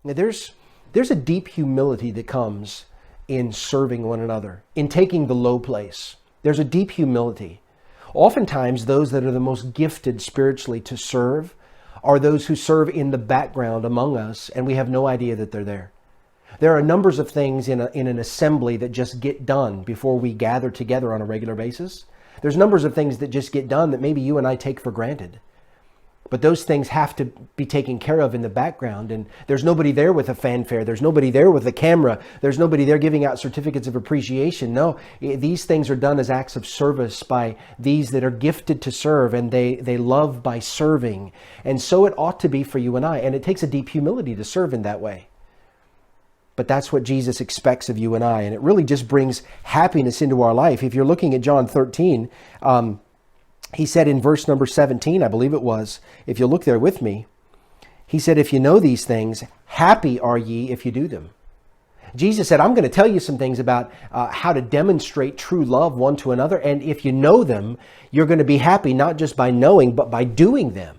Now, there's a deep humility that comes in serving one another, in taking the low place. There's a deep humility. Oftentimes, those that are the most gifted spiritually to serve are those who serve in the background among us, and we have no idea that they're there. There are numbers of things in an assembly that just get done before we gather together on a regular basis. There's numbers of things that just get done that maybe you and I take for granted. But those things have to be taken care of in the background, and there's nobody there with a fanfare. There's nobody there with a camera. There's nobody there giving out certificates of appreciation. No, these things are done as acts of service by these that are gifted to serve, and they love by serving. And so it ought to be for you and I, and it takes a deep humility to serve in that way. But that's what Jesus expects of you and I, and it really just brings happiness into our life. If you're looking at John 13, he said in verse number 17, I believe it was, if you look there with me, he said, if you know these things, happy are ye if you do them. Jesus said, I'm going to tell you some things about how to demonstrate true love one to another. And if you know them, you're going to be happy, not just by knowing, but by doing them.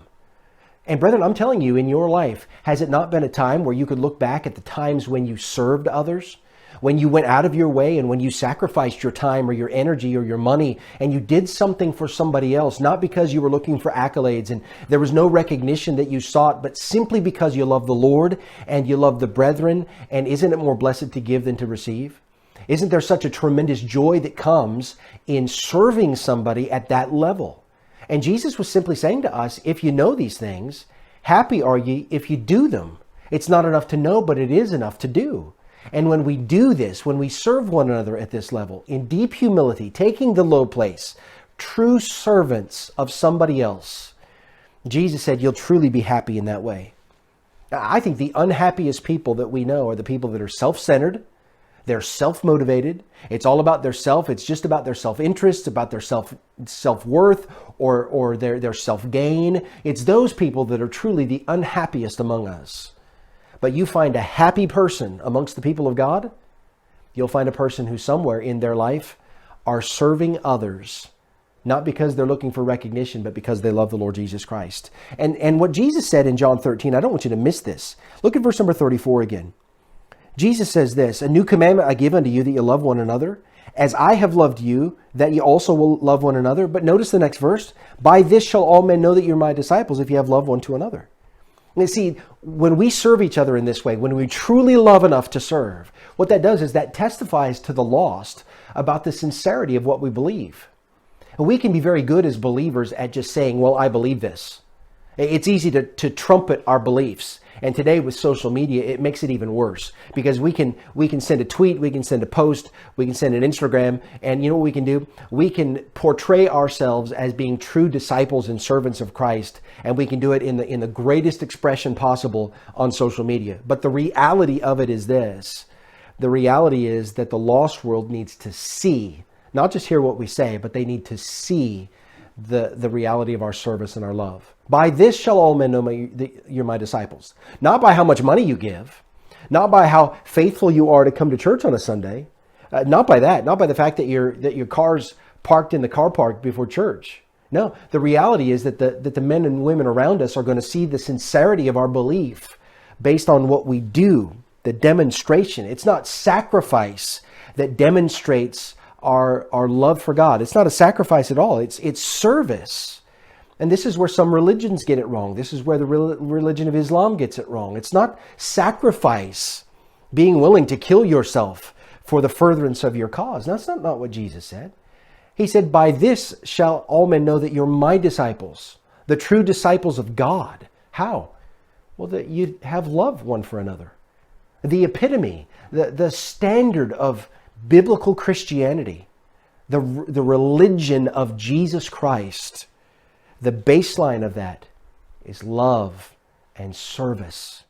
And brethren, I'm telling you, in your life, has it not been a time where you could look back at the times when you served others? When you went out of your way and when you sacrificed your time or your energy or your money and you did something for somebody else, not because you were looking for accolades and there was no recognition that you sought, but simply because you love the Lord and you love the brethren. And isn't it more blessed to give than to receive? Isn't there such a tremendous joy that comes in serving somebody at that level? And Jesus was simply saying to us, if you know these things, happy are ye if you do them. It's not enough to know, but it is enough to do. And when we do this, when we serve one another at this level, in deep humility, taking the low place, true servants of somebody else, Jesus said you'll truly be happy in that way. I think the unhappiest people that we know are the people that are self-centered, they're self-motivated, it's all about their self, it's just about their self-interest, about their self-worth or their self-gain. It's those people that are truly the unhappiest among us. But you find a happy person amongst the people of God, you'll find a person who somewhere in their life are serving others, not because they're looking for recognition, but because they love the Lord Jesus Christ. And what Jesus said in John 13, I don't want you to miss this. Look at verse number 34 again. Jesus says this, a new commandment I give unto you, that you love one another, as I have loved you, that you also will love one another. But notice the next verse, by this shall all men know that you're my disciples, if you have love one to another. And see, when we serve each other in this way, when we truly love enough to serve, what that does is that testifies to the lost about the sincerity of what we believe. And we can be very good as believers at just saying, well, I believe this. It's easy to trumpet our beliefs. And today with social media, it makes it even worse because we can send a tweet, we can send a post, we can send an Instagram. And you know what we can do? We can portray ourselves as being true disciples and servants of Christ. And we can do it in the greatest expression possible on social media. But the reality of it is this. The reality is that the lost world needs to see, not just hear what we say, but they need to see the reality of our service and our love. By this shall all men know you're my disciples. Not by how much money you give, not by how faithful you are to come to church on a Sunday, not by that, not by the fact that your car's parked in the car park before church. No, the reality is that the men and women around us are going to see the sincerity of our belief based on what we do, the demonstration. It's not sacrifice that demonstrates our love for God. It's not a sacrifice at all. It's service. And this is where some religions get it wrong. This is where the religion of Islam gets it wrong. It's not sacrifice, being willing to kill yourself for the furtherance of your cause. That's not what Jesus said. He said, by this shall all men know that you're my disciples, the true disciples of God. How? Well, that you have love one for another. The epitome, the standard of biblical Christianity, the religion of Jesus Christ, the baseline of that is love and service.